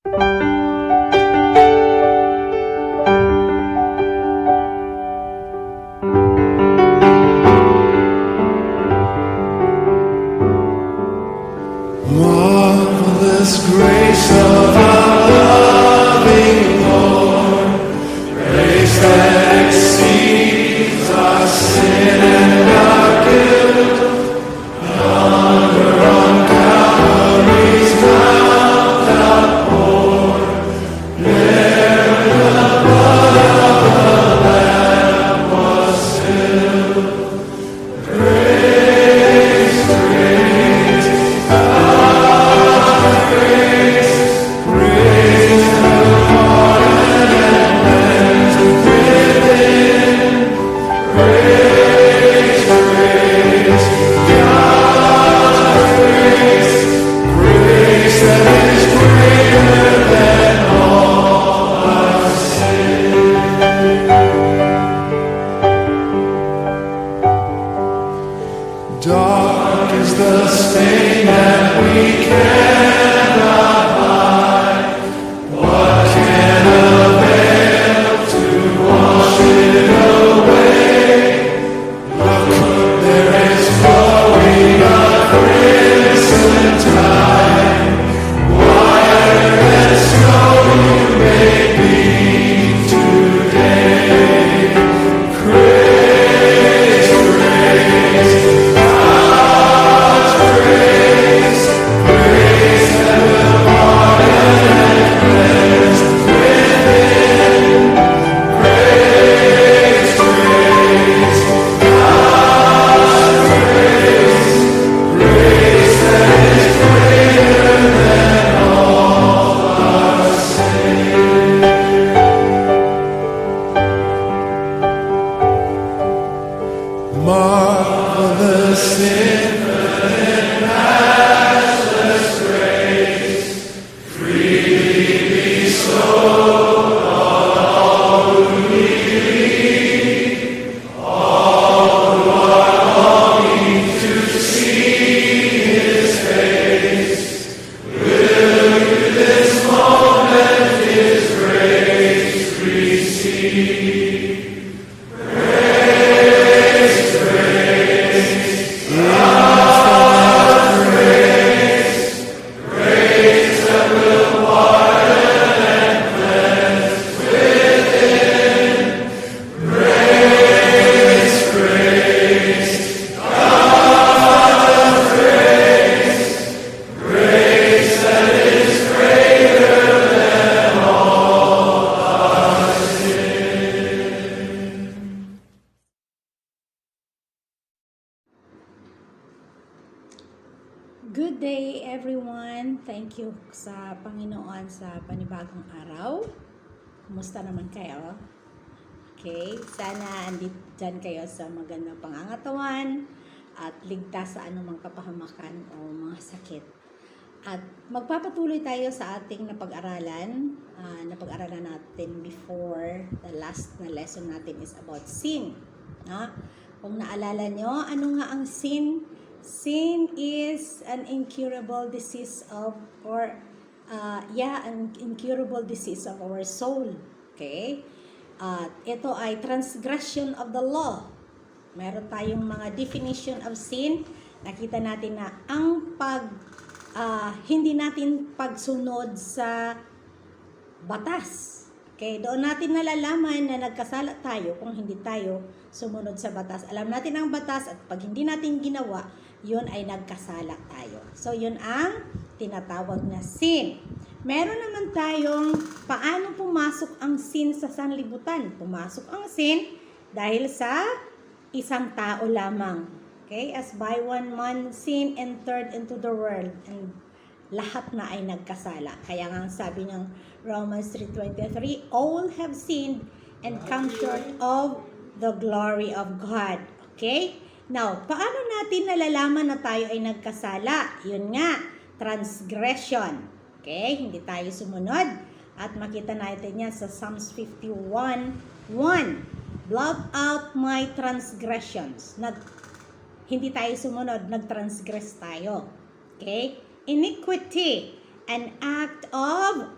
Marvelous grace of our loving Lord, grace that exceeds our sin and our guilt. Yonder on Calvary's mount outpoured, there the blood of the Lamb was spilled. Grace, grace, grace, grace that pardon and cleanse within. Grace, grace, God's grace, grace that is greater than all our sin. Dark is the stain that we cannot hide. What can avail to wash it away? Look, there is flowing a crimson tide. Whiter than snow you may be today. Grace, grace, God's grace, grace that will pardon and cleanse within. Grace, grace, God's grace, grace that is greater than all our sin. Marvelous infinite matchless grace, freely bestowed on all who believe, all who are longing to see His face. Will you this moment His grace receive? Grace, grace, God's grace, grace that will pardon and cleanse within. Grace, grace, God's grace, grace that is greater than all our sin. Good day everyone. Thank you sa Panginoon sa panibagong araw. Kumusta naman kayo? Okay, sana dyan kayo sa magandang pangangatawan at ligtas sa anumang kapahamakan o mga sakit. At magpapatuloy tayo sa ating napag-aralan. Napag-aralan natin before, the last na lesson natin is about sin. Kung naalala nyo, ano nga ang sin? Sin is an incurable disease of, an incurable disease of our soul. Okay? Ito ay transgression of the law. Meron tayong mga definition of sin. Nakita natin na ang hindi natin pagsunod sa batas. Okay? Doon natin nalalaman na nagkasala tayo kung hindi tayo sumunod sa batas. Alam natin ang batas at pag hindi natin ginawa, yun ay nagkasala tayo. So, yun ang tinatawag na sin. Meron naman tayong paano pumasok ang sin sa sanlibutan. Pumasok ang sin dahil sa isang tao lamang. Okay? As by one man sin entered into the world, and lahat na ay nagkasala. Kaya nga sabi ng Romans 3:23, all have sinned and come short of the glory of God. Okay? Now, paano natin nalalaman na tayo ay nagkasala? Yun nga, transgression. Okay? Hindi tayo sumunod. At makita natin yan sa Psalms 51:1. Blot out my transgressions. Hindi tayo sumunod, nag-transgress tayo. Okay? Iniquity, an act of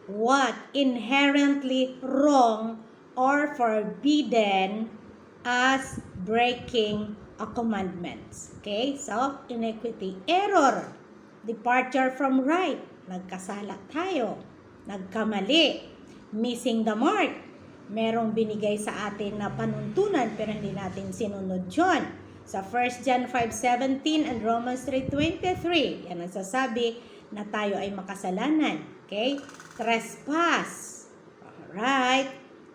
what inherently wrong or forbidden as breaking a commandments. Okay? So, iniquity, error, departure from right, nagkasala tayo, nagkamali, missing the mark, merong binigay sa atin na panuntunan pero hindi natin sinunod yun. Sa 1 John 5:17 and Romans 3:23, yan ang sasabi na tayo ay makasalanan. Okay? Trespass. Alright?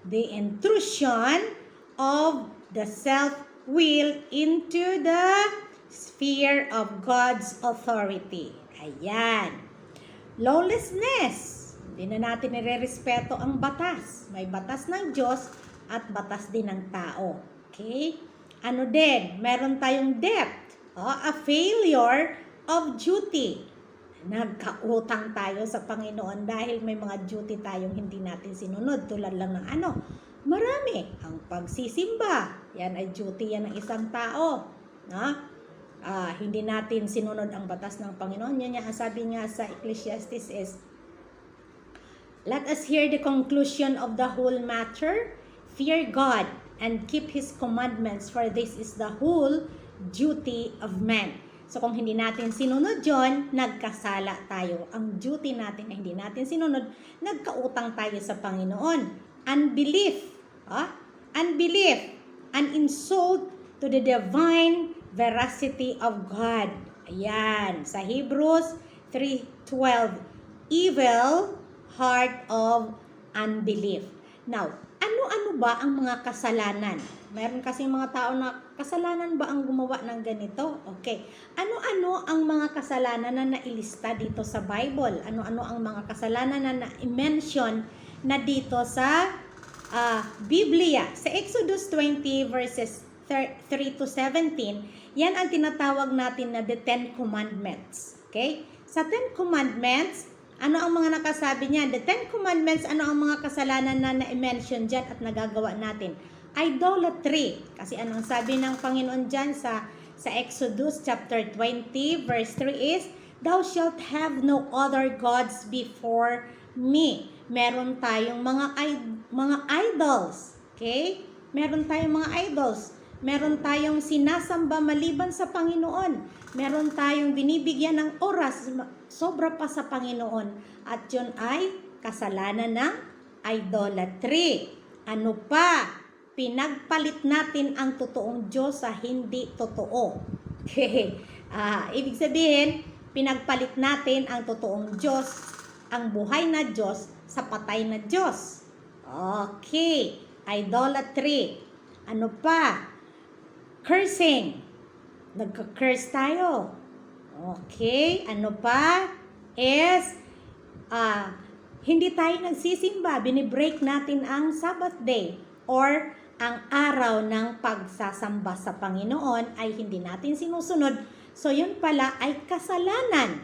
The intrusion of the self-will into the sphere of God's authority. Ayan. Lawlessness. Hindi na natin nire-respeto ang batas. May batas ng Diyos at batas din ng tao. Okay? Ano din? Meron tayong debt. A failure of duty. Nagkautang tayo sa Panginoon dahil may mga duty tayong hindi natin sinunod. Tulad lang ng marami. Ang pagsisimba. Yan ay duty yan ng isang tao. Hindi natin sinunod ang batas ng Panginoon. Yan ang sabi nga sa Ecclesiastes is, let us hear the conclusion of the whole matter. Fear God and keep His commandments, for this is the whole duty of man. So kung hindi natin sinunod yon, nagkasala tayo. Ang duty natin na hindi natin sinunod, nagkautang tayo sa Panginoon. Unbelief. Unbelief. An insult to the divine veracity of God. Ayan. Sa Hebrews 3:12. Evil heart of unbelief. Now, ano-ano ba ang mga kasalanan? Meron kasi mga tao na kasalanan ba ang gumawa ng ganito? Okay. Ano-ano ang mga kasalanan na nailista dito sa Bible? Ano-ano ang mga kasalanan na na-mention na dito sa Biblia? Sa Exodus 20 verses 3 to 17, yan ang tinatawag natin na the Ten Commandments. Okay? Sa Ten Commandments, ano ang mga nakasabi niya? The Ten Commandments, ano ang mga kasalanan na na-mention dyan at nagagawa natin? Idolatry. Kasi anong sabi ng Panginoon dyan sa Exodus chapter 20 verse 3 is, thou shalt have no other gods before me. Meron tayong mga idols. Okay? Meron tayong mga idols. Meron tayong sinasamba maliban sa Panginoon. Meron tayong binibigyan ng oras, sobra pa sa Panginoon. At yun ay kasalanan ng idolatry. Ano pa? Pinagpalit natin ang totoong Diyos sa hindi totoo. Okay. Ibig sabihin, pinagpalit natin ang totoong Diyos, ang buhay na Diyos, sa patay na Diyos. Okay. Idolatry. Ano pa? Cursing. Nagka-curse tayo. Okay. Ano pa? Is, hindi tayo nagsisimba. Binibreak natin ang Sabbath day or ang araw ng pagsasamba sa Panginoon ay hindi natin sinusunod. So, yun pala ay kasalanan.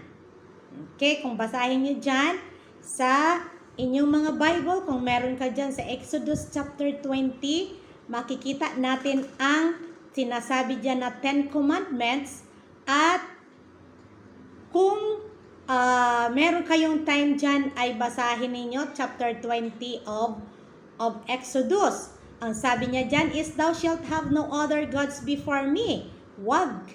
Okay. Kung basahin nyo dyan sa inyong mga Bible, kung meron ka dyan sa Exodus chapter 20, makikita natin ang sinasabi dyan na Ten Commandments. At kung meron kayong time dyan, ay basahin ninyo chapter 20 of Exodus. Ang sabi niya dyan is, thou shalt have no other gods before me. Wag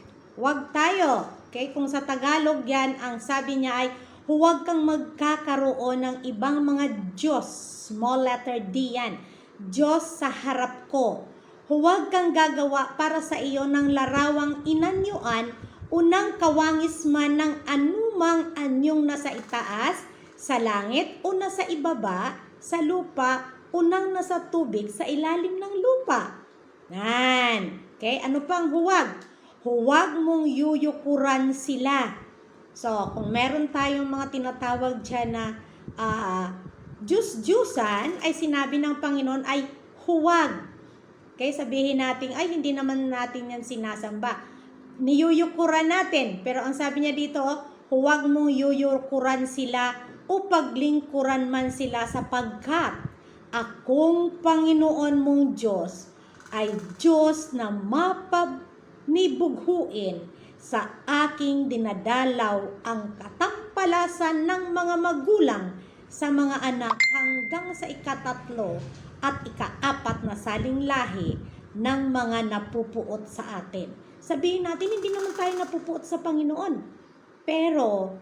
tayo. Okay? Kung sa Tagalog yan, ang sabi niya ay, huwag kang magkakaroon ng ibang mga Diyos. Small letter D yan. Diyos sa harap ko. Huwag kang gagawa para sa iyo ng larawang inanyuan, unang kawangis man ng anumang anyong nasa itaas, sa langit o nasa ibaba, sa lupa, unang nasa tubig, sa ilalim ng lupa. Yan. Okay, ano pang huwag? Huwag mong yuyukuran sila. So, kung meron tayong mga tinatawag dyan na Diyos-Diyusan, ay sinabi ng Panginoon ay huwag. Okay, sabihin natin, ay hindi naman natin yan sinasamba. Niyuyukuran natin. Pero ang sabi niya dito, huwag mong yuyukuran sila o paglingkuran man sila sapagkat akong Panginoon mong Diyos ay Diyos na mapabnibughuin. Sa aking dinadalaw ang katampalasan ng mga magulang sa mga anak hanggang sa ika-3 at ika-4 na saling lahi ng mga napupuot sa atin. Sabihin natin, hindi naman tayo napupuot sa Panginoon. Pero,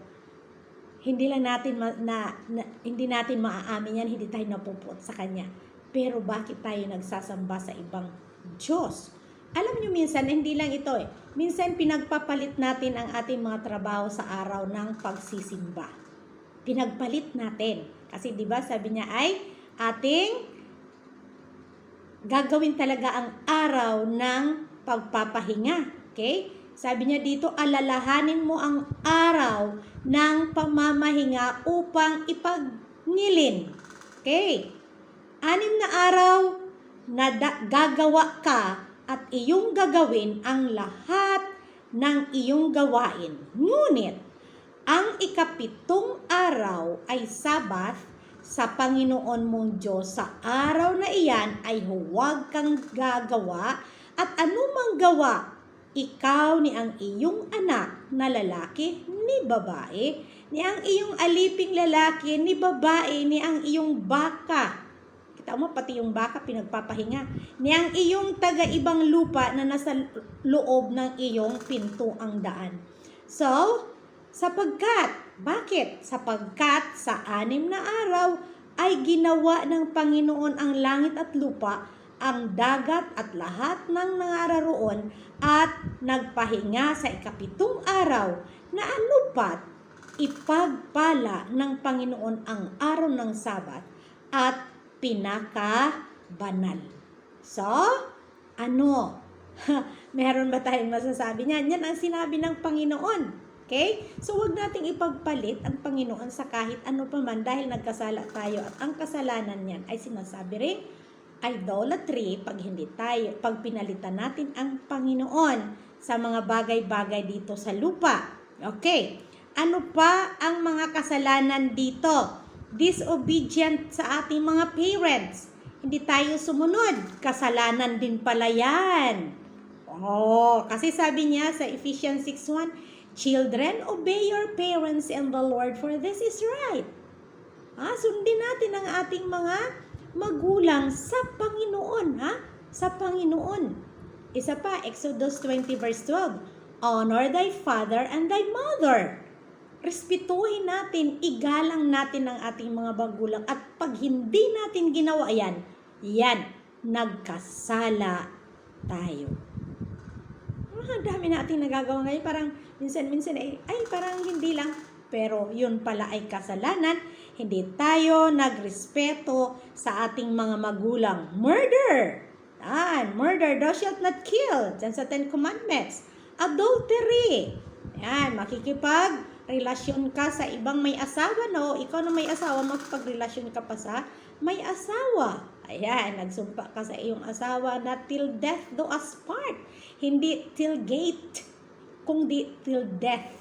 hindi natin maaamin yan, hindi tayo napupuot sa Kanya. Pero bakit tayo nagsasamba sa ibang Diyos? Alam nyo minsan, hindi lang ito minsan pinagpapalit natin ang ating mga trabaho sa araw ng pagsisimba. Pinagpalit natin. Kasi 'di ba sabi niya ay ating gagawin talaga ang araw ng pagpapahinga. Okay? Sabi niya dito, alalahanin mo ang araw ng pamamahinga upang ipagnilin. Okay? 6 na araw na gagawa ka at iyong gagawin ang lahat ng iyong gawain. Ngunit, ang ika-7 araw ay Sabat sa Panginoon mong Diyos. Sa araw na iyan ay huwag kang gagawa at anumang gawa, ikaw ni ang iyong anak na lalaki ni babae, ni ang iyong aliping lalaki ni babae, ni ang iyong baka. Kita mo, pati yung baka pinagpapahinga. Ni ang iyong taga-ibang lupa na nasa loob ng iyong pintuang daan. So, bakit? Sapagkat sa 6 na araw ay ginawa ng Panginoon ang langit at lupa, ang dagat at lahat ng nangaroroon, at nagpahinga sa ika-7 araw na anupat ipagpala ng Panginoon ang araw ng Sabat at pinakabanal. So, meron ba tayong masasabi niyan? Yan ang sinabi ng Panginoon. Okay? So, wag nating ipagpalit ang Panginoon sa kahit ano pa man dahil nagkasala tayo at ang kasalanan niyan ay sinasabi ring idolatry pag pinalitan natin ang Panginoon sa mga bagay-bagay dito sa lupa. Okay. Ano pa ang mga kasalanan dito? Disobedient sa ating mga parents. Hindi tayo sumunod. Kasalanan din pala yan. Kasi sabi niya sa Ephesians 6:1, children, obey your parents and the Lord, for this is right. Sundin natin ang ating mga magulang sa Panginoon. Sa Panginoon. Isa pa, Exodus 20 verse 12. Honor thy father and thy mother. Respetuhin natin, igalang natin ang ating mga magulang. At pag hindi natin ginawa yan, nagkasala tayo. Ang dami natin nagagawa ngayon. Parang minsan parang hindi lang. Pero yun pala ay kasalanan. Hindi tayo nagrespeto sa ating mga magulang. Murder! Murder, thou shalt not kill. Diyan sa 10 Commandments. Adultery. Makikipagrelasyon ka sa ibang may asawa, no? Ikaw na may asawa, makipagrelasyon ka pa sa may asawa. Nagsumpa ka sa iyong asawa na till death do us part. Hindi till gate, kundi till death,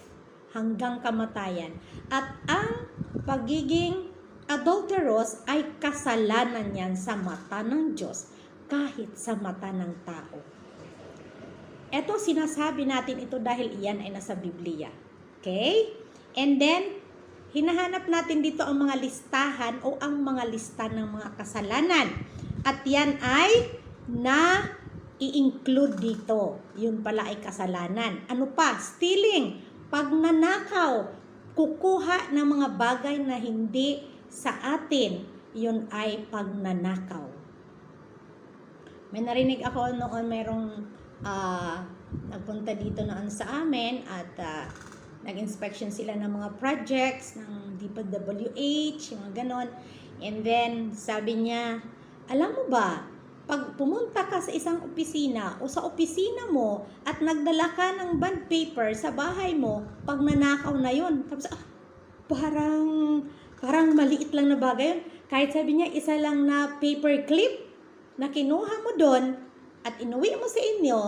hanggang kamatayan. At ang pagiging adulterous ay kasalanan yan sa mata ng Diyos, kahit sa mata ng tao. Ito, sinasabi natin ito dahil iyan ay nasa Biblia. Okay? And then, hinahanap natin dito ang mga listahan o ang mga lista ng mga kasalanan. At yan ay i-include dito. Yun pala ay kasalanan. Ano pa? Stealing, pagnanakaw, kukuha ng mga bagay na hindi sa atin. Yun ay pagnanakaw. May narinig ako noon, merong nagpunta dito noon sa amin at nag-inspection sila ng mga projects ng DPWH, mga ganon. And then, sabi niya, alam mo ba, pag pumunta ka sa isang opisina o sa opisina mo at nagdala ka ng bond paper sa bahay mo, pag nanakaw na yun. Tapos, parang maliit lang na bagay yun. Kahit sabi niya, isa lang na paper clip na kinuha mo doon at inuwi mo sa inyo,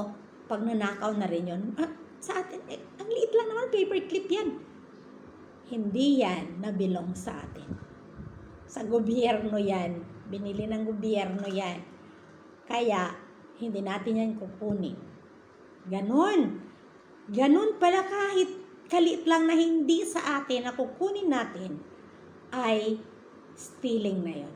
pag nanakaw na rin yun. Sa atin, ang liit lang naman, paper clip yan. Hindi yan na belong sa atin. Sa gobyerno yan. Binili ng gobyerno yan. Kaya, hindi natin yan kukunin. Ganon. Ganon pala kahit kaliit lang na hindi sa atin na kukunin natin, ay stealing na yon.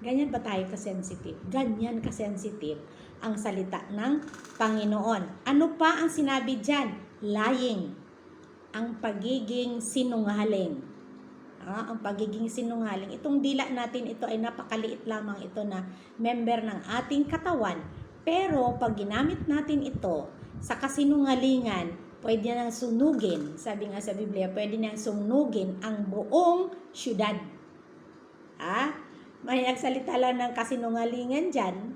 Ganyan ba tayo ka-sensitive? Ganyan ka-sensitive ang salita ng Panginoon. Ano pa ang sinabi dyan? Lying. Ang pagiging sinungaling. Ang pagiging sinungaling. Itong dila natin, ito ay napakaliit lamang ito na member ng ating katawan. Pero pag ginamit natin ito sa kasinungalingan, pwede nang sunugin. Sabi nga sa Biblia, pwede nang sunugin ang buong syudad. May nagsalita lang ng kasinungalingan dyan,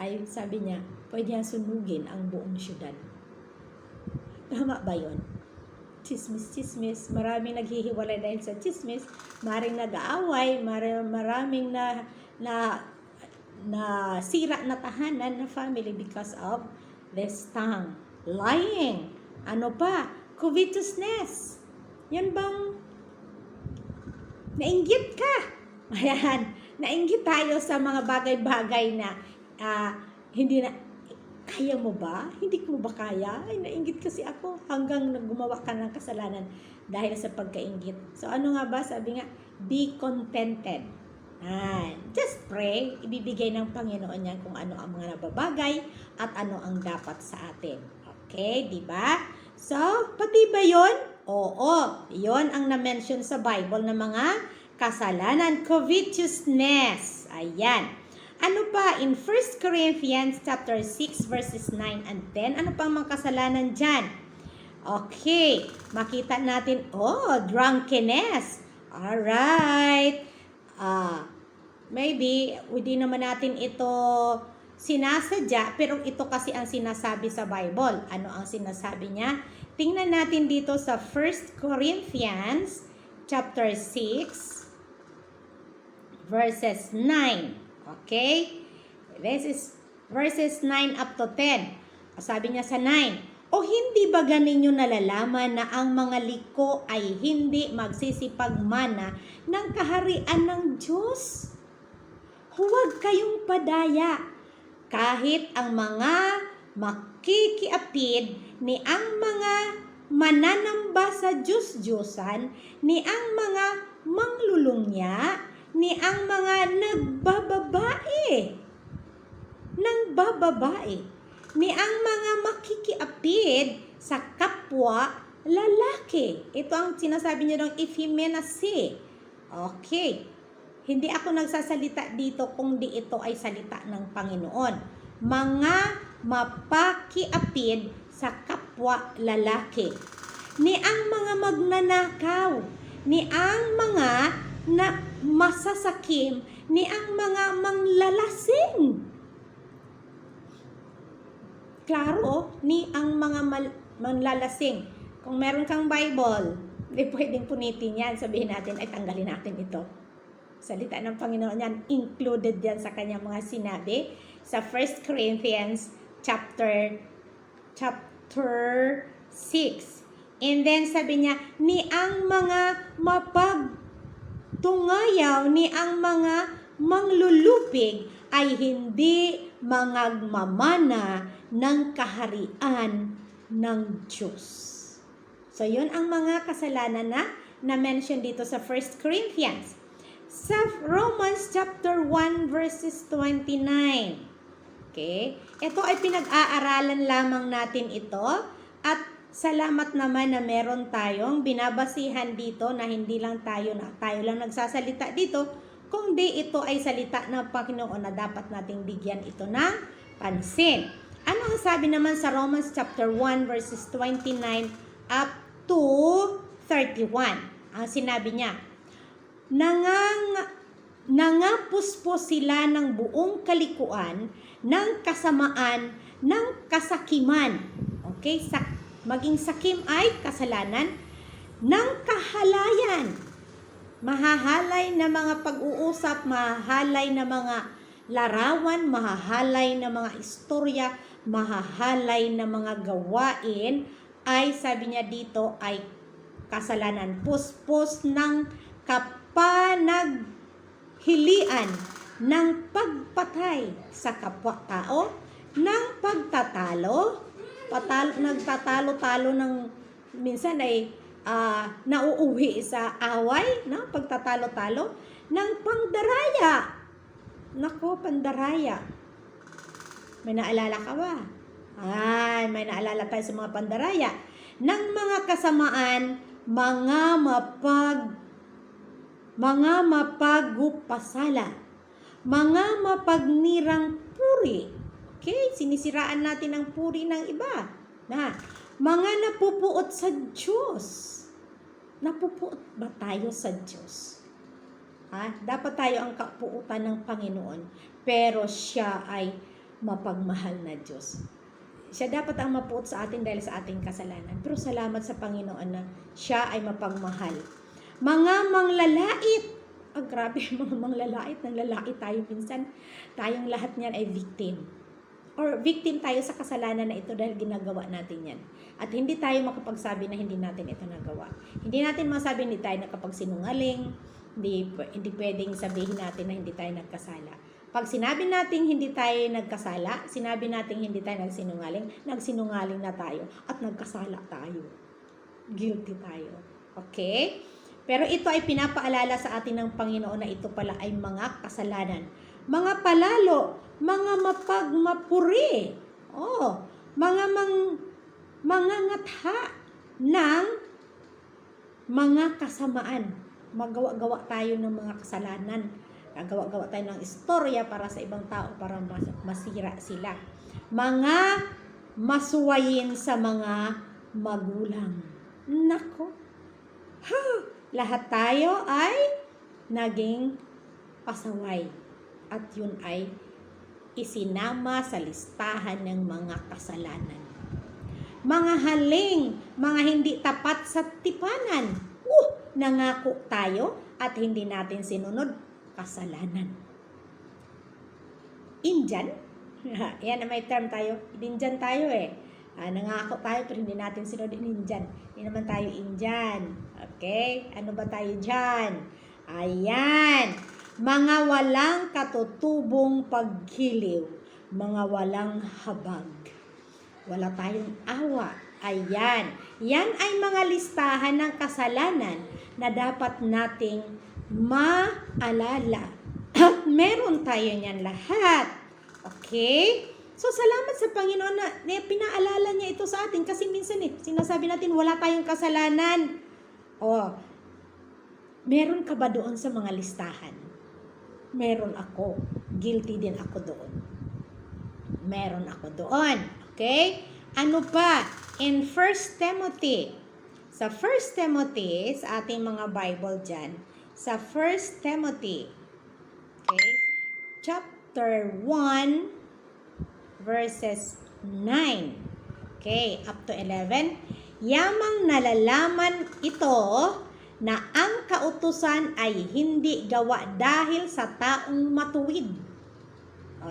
ay sabi niya, pwede nang sunugin ang buong syudad. Tama ba yun? Chismis. Maraming naghihiwalay dahil sa chismis. Maraming nag-aaway. Maraming na sira na tahanan na family because of this tongue. Lying. Ano pa? Covetousness. Yan bang nainggit ka? Ayan. Nainggit tayo sa mga bagay-bagay na hindi na kaya mo ba? Hindi mo ba kaya? Ay, nainggit kasi ako hanggang gumawa ka ng kasalanan dahil sa pagkainggit. So, ano nga ba? Sabi nga, be contented. Just pray. Ibibigay ng Panginoon yan kung ano ang mga nababagay at ano ang dapat sa atin. Okay, di ba? So, pati ba yun? Oo, yun ang na-mention sa Bible na mga kasalanan. Covetousness. Ayan. Ano pa? In 1 Corinthians chapter 6 verses 9 and 10, ano pang mga kasalanan dyan? Okay, makita natin, drunkenness. Alright. Maybe, hindi naman natin ito sinasadya, pero ito kasi ang sinasabi sa Bible. Ano ang sinasabi niya? Tingnan natin dito sa 1 Corinthians chapter 6 verses 9. Okay? This is verses 9 up to 10. Sabi niya sa 9, o hindi ba ganinyo nalalaman na ang mga liko ay hindi magsisipagmana ng kaharian ng Diyos? Huwag kayong padaya. Kahit ang mga makikiapid ni ang mga mananamba sa Diyos-Diyosan, ni ang mga manglulungya, ni ang mga nagbababae, ni ang mga makikiapid sa kapwa lalaki. Ito ang sinasabi niya ng effeminacy. Okay. Hindi ako nagsasalita dito kung di ito ay salita ng Panginoon. Mga mapakiapid sa kapwa lalaki. Ni ang mga magnanakaw. Ni ang mga na masasakim, ni ang mga manglalasing. Klaro, ni ang mga manglalasing. Kung meron kang Bible, hindi pwedeng punitin yan. Sabihin natin, ay tanggalin natin ito. Salita ng Panginoon yan, included yan sa kanyang mga sinabi sa 1 Corinthians chapter 6. And then sabi niya, ni ang mga mapagtungayaw, ni ang mga manglulupig ay hindi mangagmamana ng kaharian ng Diyos. So, yun ang mga kasalanan na mention dito sa 1 Corinthians. Sa Romans chapter 1 verses 29. Okay? Ito ay pinag-aaralan lamang natin ito at salamat naman na meron tayong binabasihan dito na hindi lang tayo lang nagsasalita dito, kundi ito ay salita ng Panginoon na dapat nating bigyan ito ng pansin. Ano ang sabi naman sa Romans chapter 1 verses 29 up to 31? Ang sinabi niya, nangapuspos sila ng buong kalikuan, ng kasamaan, ng kasakiman. Okay? Maging sakim ay kasalanan, ng kahalayan. Mahahalay na mga pag-uusap, mahahalay na mga larawan, mahahalay na mga istorya, mahahalay na mga gawain, ay sabi niya dito ay kasalanan. Puspos ng kapanaghilian, ng pagpatay sa kapwa-tao, ng pagtatalo, nagtatalo-talo ng minsan ay nauuwi sa away, no? Pagtatalo-talo, ng pangdaraya. Nako, pandaraya. May naalala ka ba? Ay, may naalala tayo sa mga pandaraya. Ng mga kasamaan, mga mapagupasala, mga mapagnirang puri. Okay, sinisiraan natin ang puri ng iba. Mga napupuot sa Diyos. Napupuot ba tayo sa Diyos? Dapat tayo ang kapuutan ng Panginoon, pero siya ay mapagmahal na Diyos. Siya dapat ang mapuot sa atin dahil sa ating kasalanan. Pero salamat sa Panginoon na siya ay mapagmahal. Mga manglalait. Grabe, mga manglalait. Nanglalait tayo minsan. Tayong lahat niyan ay victim. Or victim tayo sa kasalanan na ito dahil ginagawa natin yan. At hindi tayo makapagsabi na hindi natin ito nagawa. Hindi natin masabi hindi tayo nakapagsinungaling. Hindi pwedeng sabihin natin na hindi tayo nagkasala. Pag sinabi natin hindi tayo nagkasala, sinabi natin hindi tayo nagsinungaling na tayo at nagkasala tayo. Guilty tayo. Okay? Pero ito ay pinapaalala sa atin ng Panginoon na ito pala ay mga kasalanan. Mga palalo, mga mapagmapuri, mga ngatha ng mga kasamaan. Magawa-gawa tayo ng mga kasalanan. Gawa-gawa tayo ng istorya para sa ibang tao para masira sila. Mga masuwayin sa mga magulang. Nako. Lahat tayo ay naging pasaway. At yun ay isinama sa listahan ng mga kasalanan. Mga haling, mga hindi tapat sa tipanan. Nangako tayo at hindi natin sinunod, kasalanan. Indian? Yan, may term tayo. Indian tayo eh. Nangako tayo pero hindi natin sinunod, Indian. Hindi naman tayo Indian. Okay? Ano ba tayo dyan? Ayan. Mga walang katutubong paghiliw, mga walang habag. Wala tayong awa. Ayan. Yan ay mga listahan ng kasalanan na dapat nating maalala. At meron tayo niyan lahat. Okay? So, salamat sa Panginoon na pinaalala niya ito sa atin kasi minsan sinasabi natin wala tayong kasalanan. Meron ka ba doon sa mga listahan? Meron ako. Guilty din ako doon. Meron ako doon. Okay? Ano pa? In 1 Timothy. Sa 1 Timothy, sa ating mga Bible dyan, sa 1 Timothy, okay, chapter 1, verses 9, okay, up to 11, yamang nalalaman ito na ang kautusan ay hindi gawa dahil sa taong matuwid.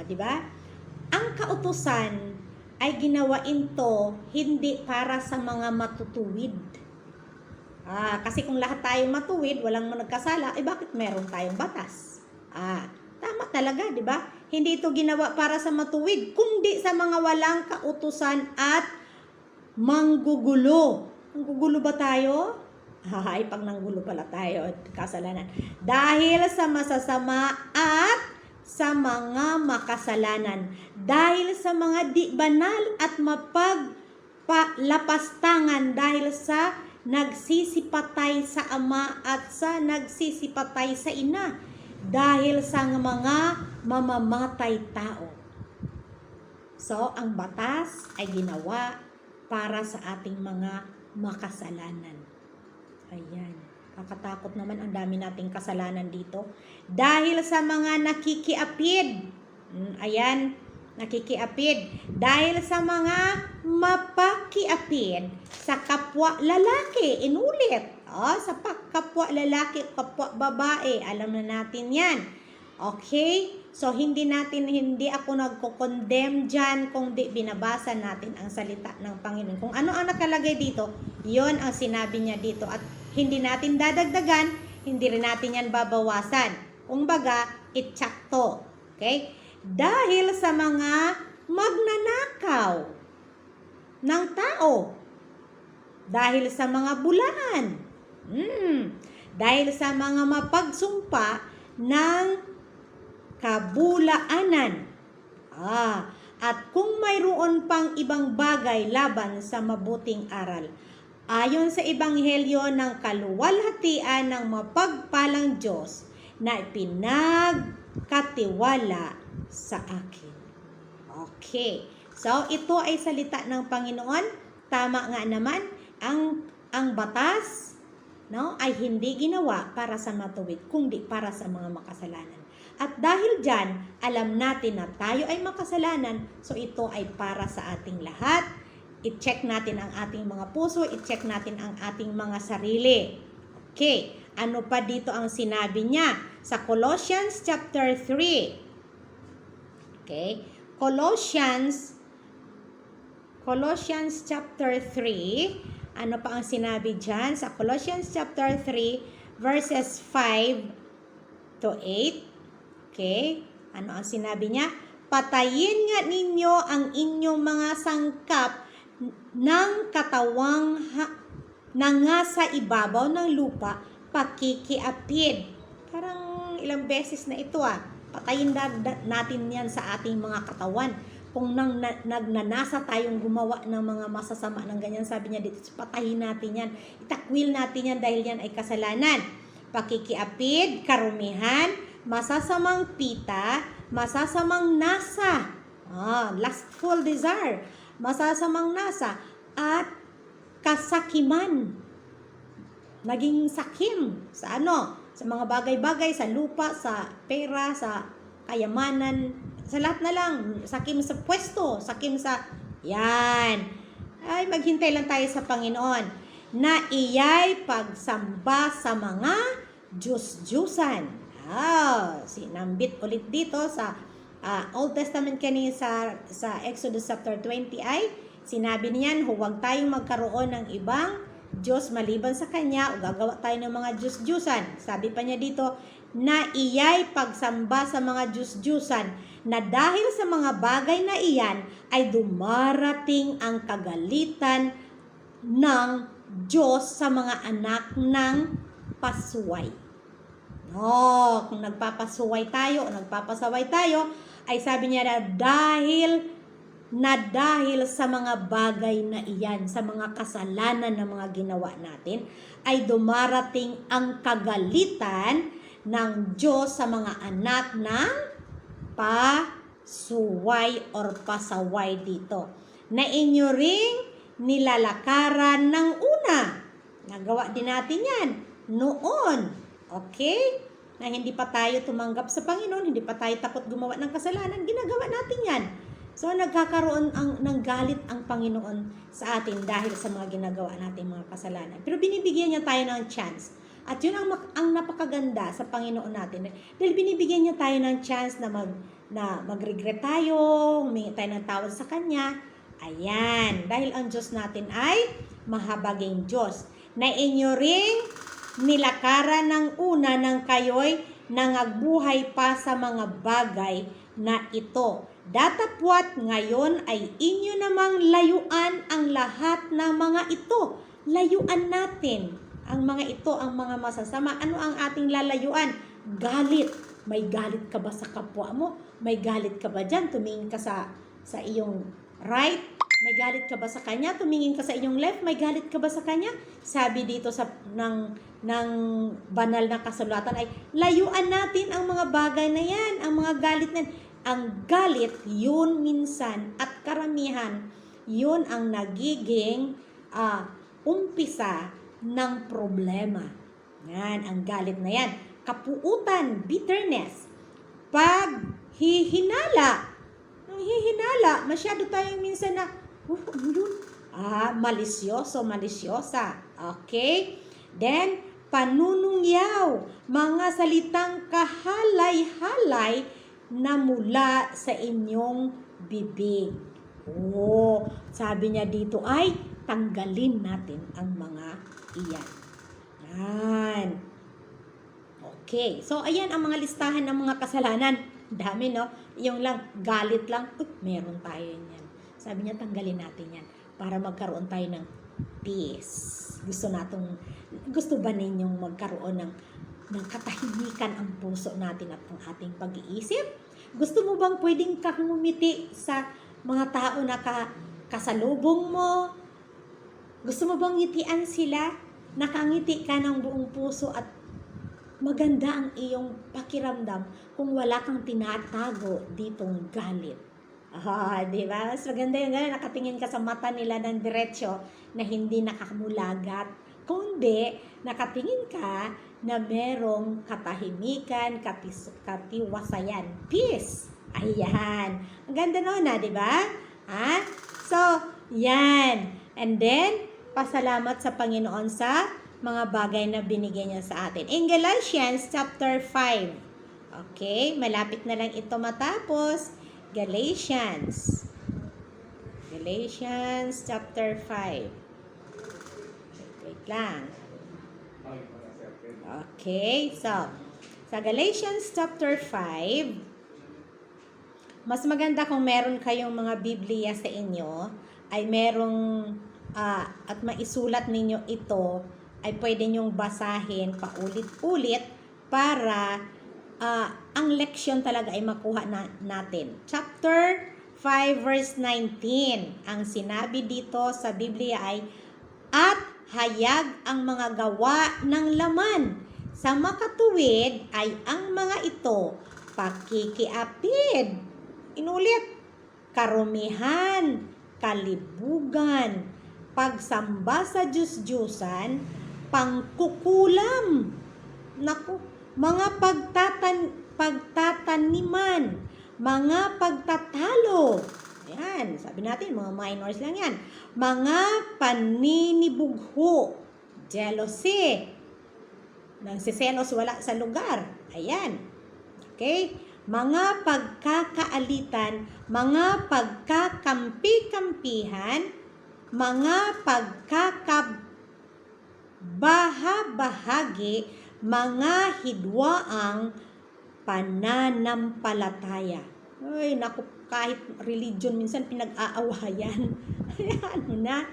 Di ba? Ang kautusan ay ginawain to hindi para sa mga matutuwid. Kasi kung lahat tayo matuwid, walang nagkasala, bakit meron tayong batas? Tama talaga, di ba? Hindi ito ginawa para sa matuwid, kundi sa mga walang kautusan at manggugulo. Manggugulo ba tayo? Pag nanggulo pala tayo at kasalanan. Dahil sa masasama at sa mga makasalanan. Dahil sa mga di banal at mapaglapastangan. Dahil sa nagsisipatay sa ama at sa nagsisipatay sa ina. Dahil sa mga mamamatay tao. So, ang batas ay ginawa para sa ating mga makasalanan. Ayan. Kakatakot naman, ang dami nating kasalanan dito. Dahil sa mga nakikiapid. Ayan, nakikiapid. Dahil sa mga mapakiapid sa kapwa lalaki. Inulit. Sa kapwa lalaki, kapwa babae. Alam na natin yan. Okay? So, hindi ako nagko-condemn dyan kung di binabasa natin ang salita ng Panginoon. Kung ano ang nakalagay dito, yon ang sinabi niya dito. At hindi natin dadagdagan, hindi rin natin yan babawasan. Kung baga, itsakto. Okay? Dahil sa mga magnanakaw ng tao. dahil sa mga bulaan, dahil sa mga mapagsumpa ng kabulaanan. At kung mayroon pang ibang bagay laban sa mabuting aral, ayon sa ebanghelyo ng kaluwalhatian ng mapagpalang Diyos na pinagkatiwala sa akin. Okay. So, ito ay salita ng Panginoon. Tama nga naman, ang batas, no, ay hindi ginawa para sa matuwid, kundi para sa mga makasalanan. At dahil dyan, alam natin na tayo ay makasalanan, so ito ay para sa ating lahat. I-check natin ang ating mga puso, i-check natin ang ating mga sarili. Okay, ano pa dito ang sinabi niya? Sa Colossians chapter 3. Okay, Colossians chapter 3, ano pa ang sinabi dyan? Sa Colossians chapter 3, verses 5 to 8. Okay, ano ang sinabi niya? Patayin nga ninyo ang inyong mga sangkap ng katawang na nga sa ibabaw ng lupa, pakikiapid. Parang ilang beses na ito Patayin natin yan sa ating mga katawan. Kung nagnanasa tayong gumawa ng mga masasama ng ganyan, sabi niya dito, patayin natin yan. Itakwil natin yan dahil yan ay kasalanan. Pakikiapid, karumihan, masasamang pita, masasamang nasa, lustful desire, masasamang nasa, at kasakiman. Naging sakim sa sa mga bagay-bagay, sa lupa, sa pera, sa kayamanan, sa lahat na lang. Sakim sa pwesto, sakim sa, yan. Ay, maghintay lang tayo sa Panginoon na iyay pagsamba sa mga Diyos-Diyusan. Sinambit ulit dito sa Old Testament kanina sa Exodus chapter 20 ay sinabi niyan, huwag tayong magkaroon ng ibang Diyos maliban sa Kanya o gagawa tayo ng mga Diyos-Diyusan. Sabi pa niya dito, na iyay pagsamba sa mga Diyos-Diyusan, na dahil sa mga bagay na iyan ay dumarating ang kagalitan ng Diyos sa mga anak ng pasuway. Kung nagpapasuway tayo o nagpapasaway tayo, ay sabi niya na dahil sa mga bagay na iyan, sa mga kasalanan na mga ginawa natin, ay dumarating ang kagalitan ng Diyos sa mga anak ng pasuway or pasaway dito. Na inyo ring nilalakaran ng una. Nagawa din natin yan noon. Okay? Na hindi pa tayo tumanggap sa Panginoon, hindi pa tayo takot gumawa ng kasalanan, ginagawa natin yan. So, nagkakaroon ng galit ang Panginoon sa atin dahil sa mga ginagawa natin mga kasalanan. Pero binibigyan niya tayo ng chance. At yun ang napakaganda sa Panginoon natin. Dahil binibigyan niya tayo ng chance na mag-regret tayo, humingi tayo ng tawad sa Kanya. Ayan. Dahil ang Diyos natin ay mahabaging Diyos. Na inyo ring nilakaran ng una ng kayo'y nangagbuhay pa sa mga bagay na ito. Datapwat ngayon ay inyo namang layuan ang lahat ng mga ito. Layuan natin ang mga ito, ang mga masasama. Ano ang ating lalayuan? Galit. May galit ka ba sa kapwa mo? May galit ka ba dyan? Tumingin ka sa iyong right? May galit ka ba sa kanya? Tumingin ka sa iyong left? May galit ka ba sa kanya? Sabi dito ng banal na kasulatan ay layuan natin ang mga bagay na yan, ang mga galit na yan. Ang galit, yun minsan at karamihan, yun ang nagiging umpisa ng problema. Yan, ang galit na yan. Kapuutan, bitterness, paghihinala. Ang hihinala, masyado tayong minsan na, ano yun? Malisyoso, malisyosa. Okay? Then, panunungyaw, mga salitang kahalay-halay na mula sa inyong bibig. Sabi niya dito ay tanggalin natin ang mga iyan. Yan. Okay. So, ayan ang mga listahan ng mga kasalanan. Dami, no? Yung lang, galit lang. Meron tayo yan. Sabi niya, tanggalin natin yan para magkaroon tayo ng peace. Gusto ba ninyong magkaroon ng katahimikan ang puso natin at ang ating pag-iisip? Gusto mo bang pwedeng ngumiti sa mga tao na kasalubong mo? Gusto mo bang ngitian sila? Nakangiti ka ng buong puso at maganda ang iyong pakiramdam kung wala kang tinatago ditong galit. Di ba? Mas maganda yung gano'n, nakatingin ka sa mata nila ng diretsyo na hindi nakamulagat, kundi nakatingin ka na merong katahimikan, katiwasayan, peace. Ayan. Ang ganda noon di ba? So, yan. And then, pasalamat sa Panginoon sa mga bagay na binigay niya sa atin. In Galatians chapter 5. Okay, malapit na lang ito matapos. Galatians chapter 5. Wait lang. Okay, so sa Galatians chapter 5, mas maganda kung meron kayong mga Biblia sa inyo, ay merong at maisulat ninyo ito, ay pwede nyong basahin paulit-ulit para ang leksyon talaga ay makuha natin. Chapter 5 verse 19. Ang sinabi dito sa Biblia ay, at hayag ang mga gawa ng laman. Sa makatuwid ay ang mga ito pakikiapid. Inulit, karumihan, kalibugan, pagsamba sa Diyos-Diyusan, pangkukulam, mga pagtataniman, mga pagtatalo. Yan, sabi natin, mga minors lang yan. Mga paninibugho, jealousy, nagsiselos wala sa lugar. Ayan. Okay? Mga pagkakaalitan, mga pagkakampi-kampihan, mga pagkakabaha-bahagi, mga hidwaang pananampalataya. Ay, naku, kahit religion minsan pinag-aawayan. Ano na?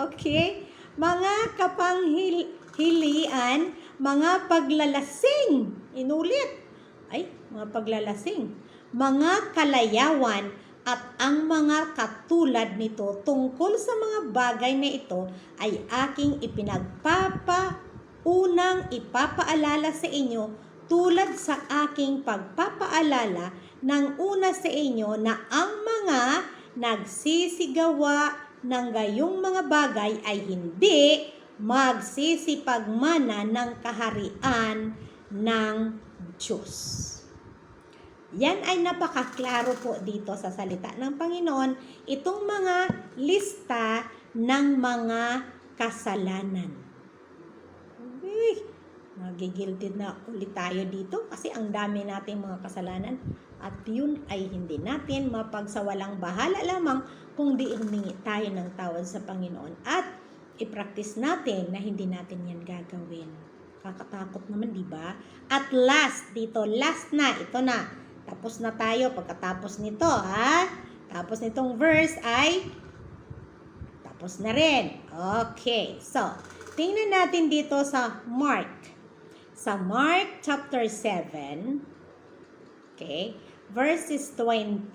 Okay? Mga kapanghilian, mga paglalasing. Inulit. Ay, mga paglalasing. Mga kalayawan at ang mga katulad nito tungkol sa mga bagay na ito ay aking unang ipapaalala sa inyo tulad sa aking pagpapaalala ng una sa inyo na ang mga nagsisigawa ng gayong mga bagay ay hindi magsisipagmana ng kaharian ng Diyos. Yan ay napakaklaro po dito sa salita ng Panginoon, itong mga lista ng mga kasalanan. Magigilted na ulit tayo dito kasi ang dami nating mga kasalanan at yun ay hindi natin mapagsawalang bahala lamang kung di humingi tayo ng tawad sa Panginoon at i-practice natin na hindi natin yan gagawin. Kakatakot naman, di ba? At last dito, last na, ito na. Tapos na tayo pagkatapos nito, Tapos nitong verse ay tapos na rin. Okay, so tingnan natin dito sa Mark. Sa Mark chapter 7, okay, verses 20,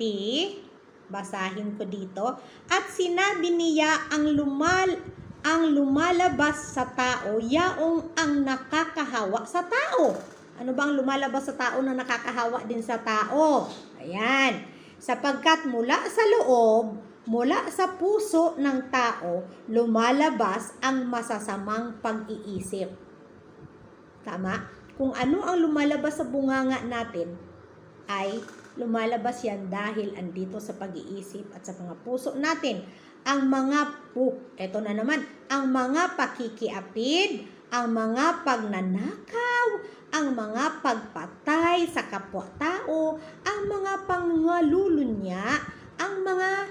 basahin ko dito. At sinabi niya ang lumalabas sa tao, yaong ang nakakahawa sa tao. Ano bang lumalabas sa tao na nakakahawa din sa tao? Ayan. Sapagkat mula sa loob, mula sa puso ng tao, lumalabas ang masasamang pag-iisip. Tama? Kung ano ang lumalabas sa bunganga natin, ay lumalabas yan dahil andito sa pag-iisip at sa mga puso natin. Ang mga eto na naman, ang mga pakikiapid, ang mga pagnanakaw, ang mga pagpatay sa kapwa-tao, ang mga pangalulunya, ang mga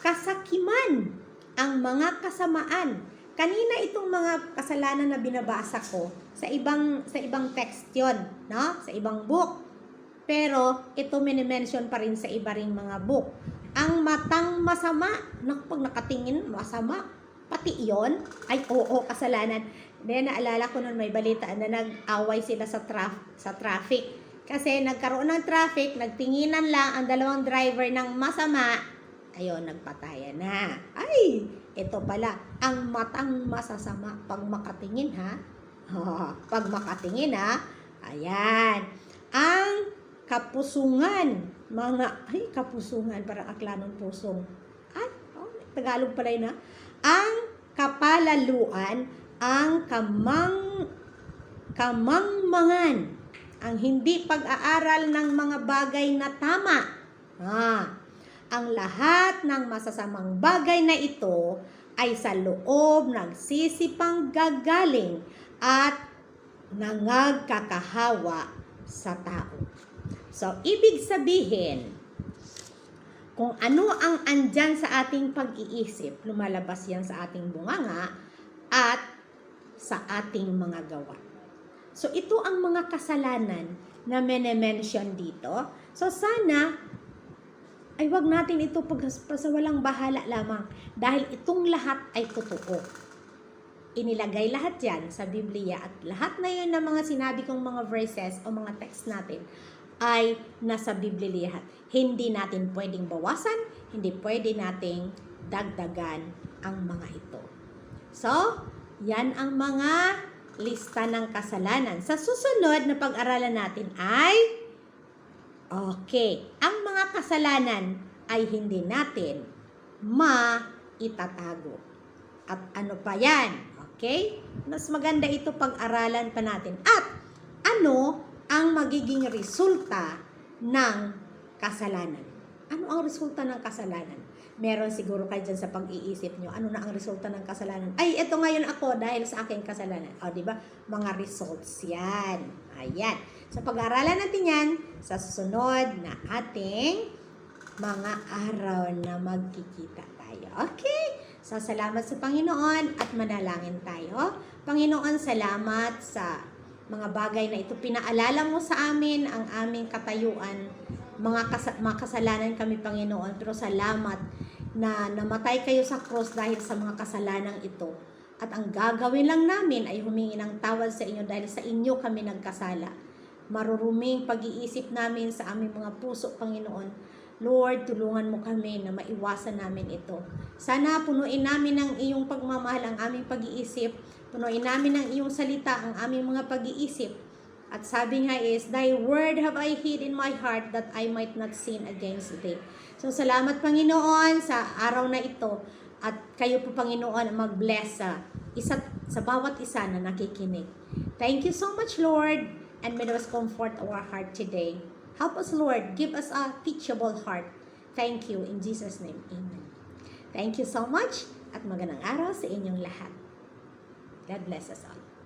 kasakiman, ang mga kasamaan. Kanina itong mga kasalanan na binabasa ko, sa ibang text 'yon, no? Sa ibang book. Pero ito mini-mention pa rin sa iba ring mga book. Ang matang masama, pag nakatingin masama. pati iyon ay oo, kasalanan. Then naalala ko noon may balita na nag-away sila sa traffic. Kasi nagkaroon ng traffic, nagtinginan lang ang dalawang driver ng masama. Ayun, nagpatayan na. Ay, ito pala, ang matang masasama pag makatingin ha. Pag makatingin ha. Ayan. Ang kapusungan, kapusungan, parang akla ng pusong. Ay, Tagalog pala yun ha. Ang kapalaluan, ang kamangmangan, ang hindi pag-aaral ng mga bagay na tama. Ang lahat ng masasamang bagay na ito ay sa loob nagsisipang gagaling at nangagkakahawa sa tao. So, ibig sabihin, kung ano ang andyan sa ating pag-iisip, lumalabas yan sa ating bunganga at sa ating mga gawa. So, ito ang mga kasalanan na mene-mention dito. So, sana ay wag natin ito pagpasawalang bahala lamang dahil itong lahat ay totoo. Inilagay lahat yan sa Biblia at lahat na yun ng mga sinabi kong mga verses o mga text natin ay nasa Biblia lahat. Hindi natin pwedeng bawasan, hindi pwede nating dagdagan ang mga ito. So, yan ang mga lista ng kasalanan. Sa susunod na pag-aralan natin ay, ang mga kasalanan ay hindi natin maitatago. At ano pa yan? Okay? Mas maganda ito pag-aralan pa natin. At ano ang magiging resulta ng kasalanan? Ano ang resulta ng kasalanan? Meron siguro kayo dyan sa pag-iisip nyo, ano na ang resulta ng kasalanan? Ay, eto ngayon ako dahil sa aking kasalanan. O, di ba? Mga results yan. Ayan. So, pag-aaralan natin yan sa susunod na ating mga araw na magkikita tayo. Okay? So, salamat sa Panginoon at manalangin tayo. Panginoon, salamat sa mga bagay na ito. Pinaalala mo sa amin ang aming katayuan. Mga kasalanan kami, Panginoon, pero salamat na namatay kayo sa cross dahil sa mga kasalanang ito. At ang gagawin lang namin ay humingi ng tawad sa inyo dahil sa inyo kami nagkasala. Maruruming pag-iisip namin sa aming mga puso, Panginoon. Lord, tulungan mo kami na maiwasan namin ito. Sana punuin namin ng iyong pagmamahal ang aming pag-iisip. Punuin namin ng iyong salita ang aming mga pag-iisip. At sabi nga is, Thy word have I hid in my heart that I might not sin against thee. So, salamat Panginoon sa araw na ito. At kayo po Panginoon mag-bless sa bawat isa na nakikinig. Thank you so much Lord. And may us comfort our heart today. Help us Lord. Give us a teachable heart. Thank you. In Jesus' name. Amen. Thank you so much. At magandang araw sa inyong lahat. God bless us all.